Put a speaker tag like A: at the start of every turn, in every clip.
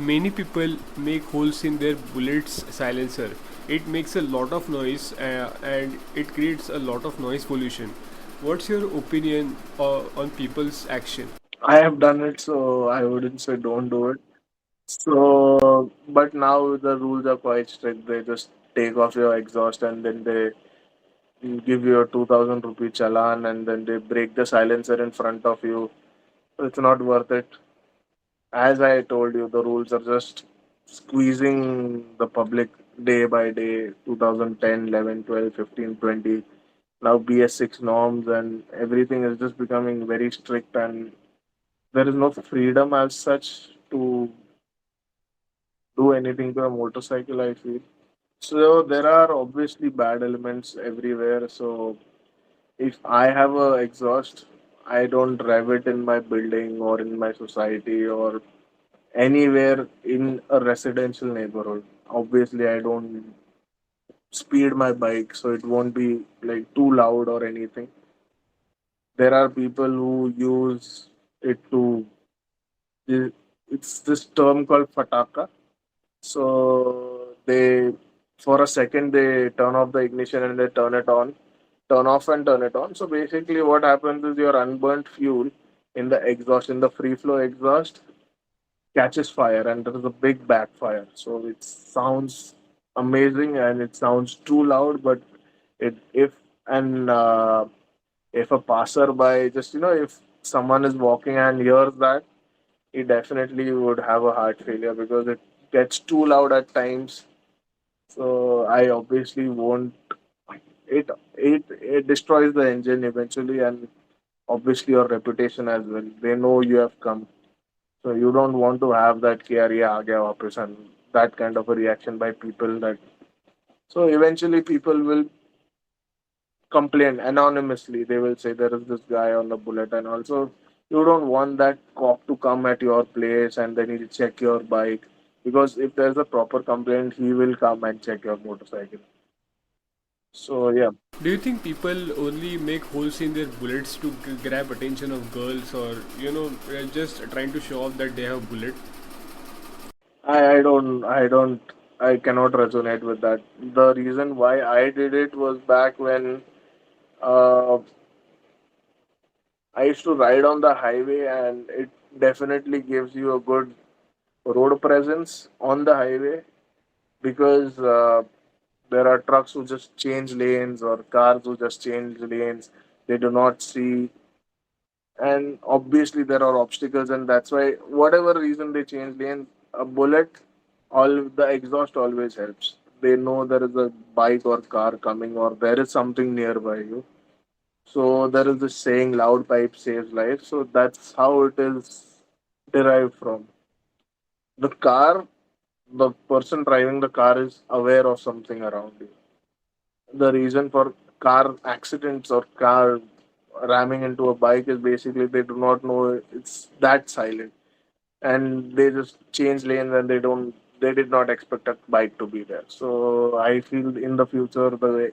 A: Many people make holes in their bullet's silencer. It makes a lot of noise and it creates a lot of noise pollution. What's your opinion on people's action?
B: I have done it, so I wouldn't say don't do it. So, but now the rules are quite strict. They just take off your exhaust and then they give you a 2000 rupee challan and then they break the silencer in front of you. It's not worth it. As I told you, the rules are just squeezing the public day by day. 2010, 11, 12, 15, 20. Now BS6 norms and everything is just becoming very strict, and there is no freedom as such to do anything to a motorcycle, I feel. So there are obviously bad elements everywhere. So if I have a exhaust, I don't drive it in my building or in my society or anywhere in a residential neighborhood. Obviously, I don't speed my bike, so it won't be like too loud or anything. There are people who use it to. It's this term called fataka. So they, for a second, they turn off the ignition and they turn it on, turn off and turn it on. So basically, what happens is your unburnt fuel in the exhaust, in the free flow exhaust, catches fire and there is a big backfire. So it sounds amazing and it sounds too loud, but it and if a passerby just if someone is walking and hears that, he definitely would have a heart failure because it gets too loud at times. So I obviously won't. It destroys the engine eventually, and obviously your reputation as well. They know you have come, so you don't want to have that कि यार ये आ गया वापस and that kind of a reaction by people that. So eventually people will complain anonymously. They will say there is this guy on the bullet, and also you don't want that cop to come at your place and then he'll check your bike, because if there's a proper complaint, he will come and check your motorcycle. So yeah,
A: Do you think people only make holes in their bullets to grab attention of girls, or just trying to show off that they have bullet?
B: I cannot resonate with that. The reason why I did it was back when uh, I used to ride on the highway, and it definitely gives you a good road presence on the highway, because there are trucks who just change lanes or cars who just change lanes. They do not see, and obviously there are obstacles, and that's why whatever reason they change lanes, a bullet, all the exhaust always helps. They know there is a bike or car coming or there is something nearby you. So there is this saying, loud pipe saves life. So that's how it is derived from. The car, the person driving the car is aware of something around you. The reason for car accidents or car ramming into a bike is basically they do not know it's that silent, and they just change lanes and they did not expect a bike to be there. So I feel in the future the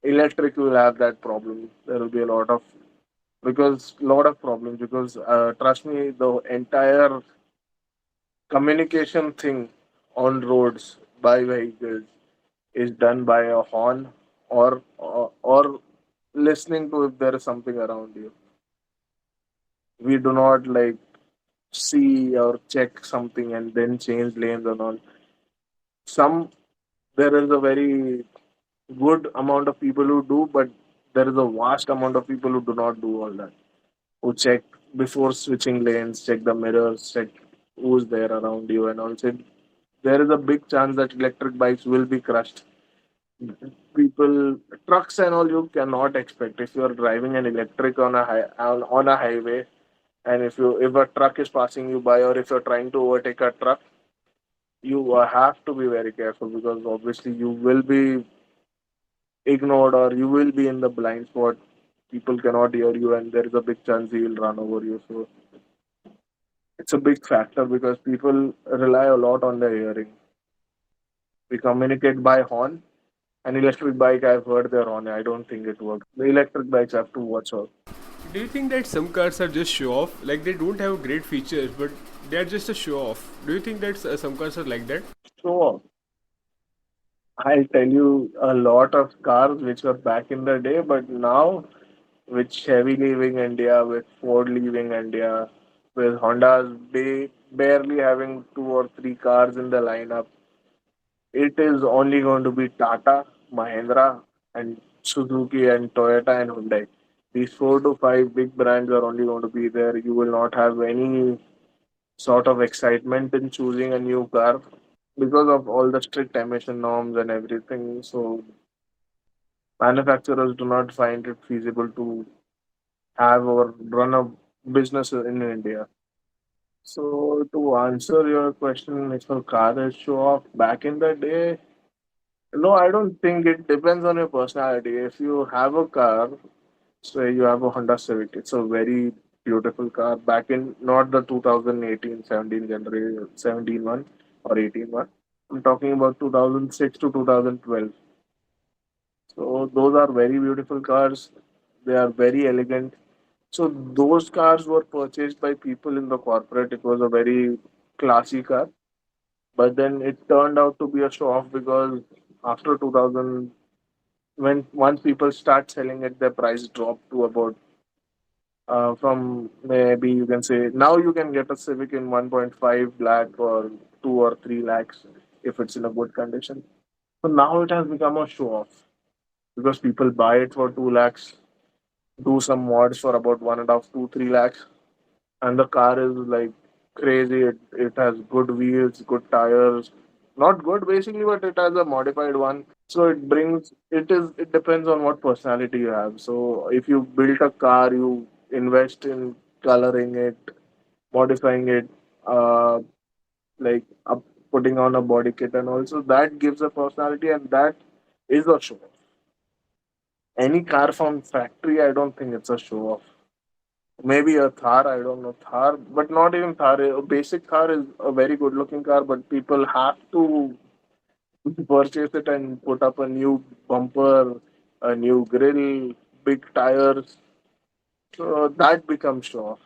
B: electric will have that problem. There will be a lot of problems, because trust me, the entire communication thing on roads by vehicles is done by a horn, or listening to if there is something around you. We do not like see or check something and then change lanes and all. Some There is a very good amount of people who do, but there is a vast amount of people who do not do all that. Who check before switching lanes, check the mirrors, check who's there around you, and also there is a big chance that electric bikes will be crushed. People, trucks and all, you cannot expect if you are driving an electric on a highway, and if a truck is passing you by, or if you're trying to overtake a truck, you have to be very careful, because obviously you will be ignored or you will be in the blind spot. People cannot hear you, and there is a big chance he will run over you. So it's a big factor because people rely a lot on their hearing. We communicate by horn. An electric bike, I've heard their horn. I don't think it works. The electric bikes have to watch out.
A: Do you think that some cars are just show off? Like they don't have great features, but They're just a show off. Do you think that some cars are like that?
B: So I'll tell you a lot of cars which were back in the day, but now with Chevy leaving India, with Ford leaving India, with Honda's barely having two or three cars in the lineup, it is only going to be Tata, Mahindra, and Suzuki and Toyota and Hyundai. These four to five big brands are only going to be there. You will not have any sort of excitement in choosing a new car because of all the strict emission norms and everything. So manufacturers do not find it feasible to have or run a business in India. So to answer your question, if a car is show off back in the day, no, I don't think it depends on your personality. If you have a car, say you have a Honda Civic, it's a very beautiful car. Back in not the 2018, 17 generation, 17 one or 18 one. I'm talking about 2006 to 2012. So those are very beautiful cars. They are very elegant. So those cars were purchased by people in the corporate. It was a very classy car, but then it turned out to be a show off because after 2000, when once people start selling it, the price dropped to about from maybe you can say now you can get a Civic in 1.5 lakh or 2 or 3 lakhs if it's in a good condition. So now it has become a show off because people buy it for 2 lakhs, do some mods for about 1.5, 2, 3 lakhs, and the car is like crazy. It has good wheels, good tires. Not good basically, but it has a modified one. So it depends on what personality you have. So if you build a car, you invest in coloring it, modifying it, uh, like putting on a body kit, and also that gives a personality, and that is a show. Any car from factory, I don't think it's a show off. Maybe a Thar, I don't know Thar, but not even Thar. A basic Thar is a very good looking car, but people have to purchase it and put up a new bumper, a new grill, big tires. So that becomes show off.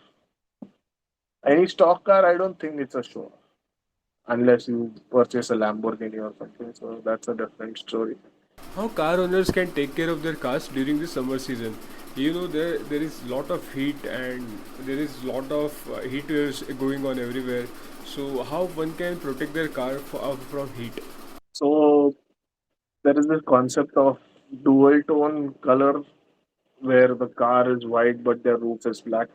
B: Any stock car, I don't think it's a show off unless you purchase a Lamborghini or something. So that's a different story.
A: How car owners can take care of their cars during the summer season? You know, there is lot of heat and there is lot of heat waves going on everywhere. So how one can protect their car from heat?
B: So there is this concept of dual tone color where the car is white but their roof is black.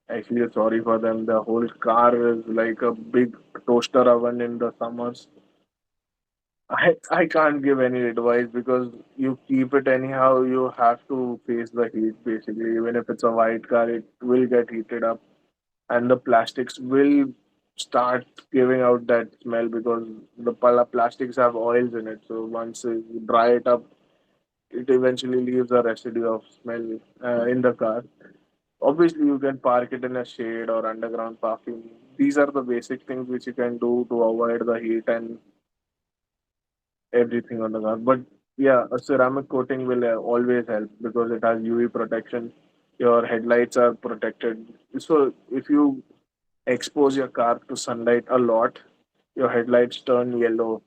B: I feel sorry for them. The whole car is like a big toaster oven in the summers. I can't give any advice because you keep it anyhow, you have to face the heat basically. Even if it's a white car, it will get heated up and the plastics will start giving out that smell because the plastics have oils in it. So once you dry it up, it eventually leaves a residue of smell in the car. Obviously, you can park it in a shade or underground parking. These are the basic things which you can do to avoid the heat and everything on the car. But yeah, a ceramic coating will always help because it has UV protection. Your headlights are protected. So if you expose your car to sunlight a lot, your headlights turn yellow.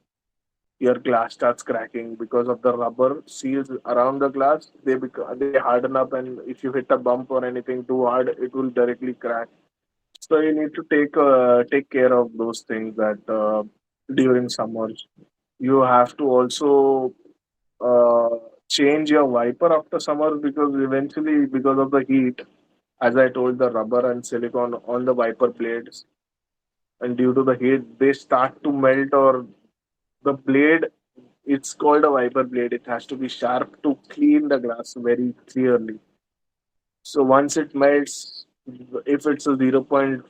B: Your glass starts cracking because of the rubber seals around the glass. They harden up, and if you hit a bump or anything too hard, it will directly crack. So you need to take care of those things that during summers. You have to also uh, change your wiper after summer because eventually, because of the heat, as I told, the rubber and silicone on the wiper blades, and due to the heat, they start to melt or the blade. It's called a wiper blade. It has to be sharp to clean the glass very clearly. So once it melts, if it's a zero point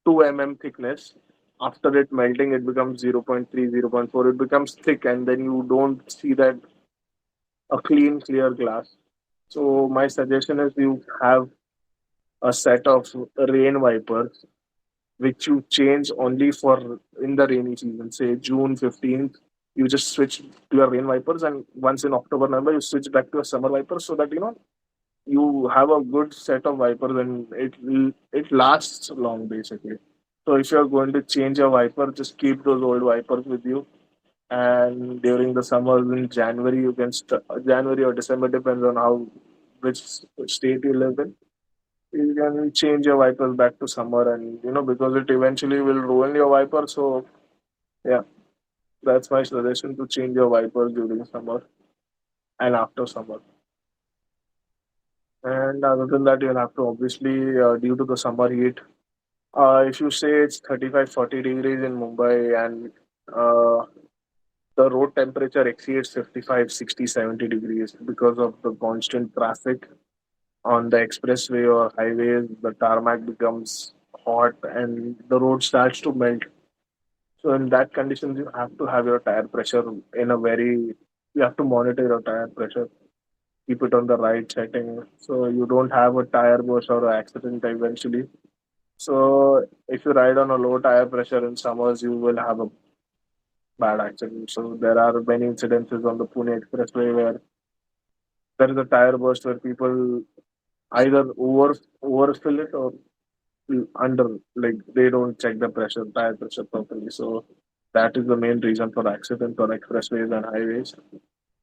B: 2 mm thickness, after it melting, it becomes 0.3, 0.4. It becomes thick, and then you don't see that a clean, clear glass. So my suggestion is you have a set of rain wipers which you change only for in the rainy season. Say June 15th, you just switch to your rain wipers, and once in October, November, you switch back to a summer wipers so that you have a good set of wipers and it lasts long basically. So if you're going to change your wiper, just keep those old wipers with you. And during the summers in January, January or December, depends on how which state you live in. You can change your wipers back to summer, and because it eventually will ruin your wiper. So yeah, that's my suggestion, to change your wipers during summer and after summer. And other than that, you'll have to obviously, due to the summer heat, if you say it's 35-40 degrees in Mumbai, and uh, the road temperature exceeds 55, 60, 70 degrees because of the constant traffic on the expressway or highways, the tarmac becomes hot and the road starts to melt. So in that conditions, you have to have your tire pressure in a very, you have to monitor your tire pressure, keep it on the right setting so you don't have a tire burst or an accident eventually. So if you ride on a low tire pressure in summers, you will have a bad accident. So there are many incidences on the Pune Expressway where there is a tire burst where people either overfill it or under, like they don't check the tire pressure properly. So that is the main reason for accidents on expressways and highways.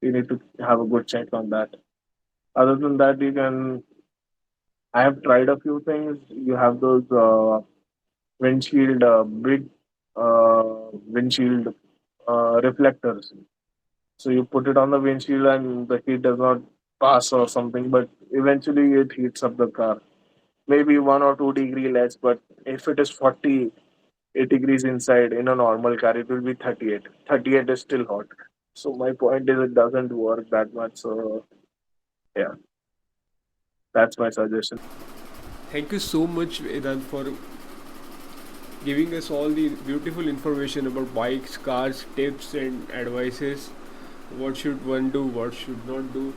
B: You need to have a good check on that. Other than that, you can. I have tried a few things. You have those big windshield reflectors. So you put it on the windshield and the heat does not pass or something, but eventually it heats up the car. Maybe 1 or 2 degree less, but if it is 48 degrees inside in a normal car, it will be 38. 38 is still hot. So my point is, it doesn't work that much. So yeah, that's my suggestion.
A: Thank you so much, Vedant, for giving us all the beautiful information about bikes, cars, tips, and advices. What should one do, what should not do,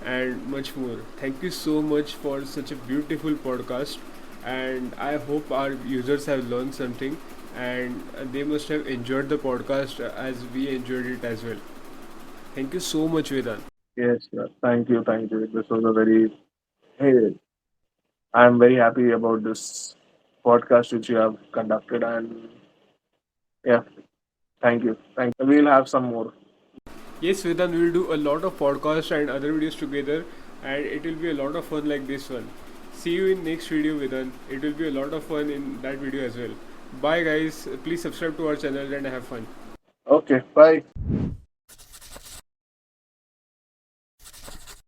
A: and much more. Thank you so much for such a beautiful podcast. And I hope our users have learned something, and they must have enjoyed the podcast as we enjoyed it as well. Thank you so much, Vedant.
B: Yes, yeah. Thank you, thank you. This was a very, hey, I'm very happy about this podcast which you have conducted, and yeah, thank you. Thank you. We'll have some more.
A: Yes, Vedant, we will do a lot of podcasts and other videos together, and it will be a lot of fun like this one. See you in next video, Vedant. It will be a lot of fun in that video as well. Bye, guys. Please subscribe to our channel and have fun.
B: Okay, bye.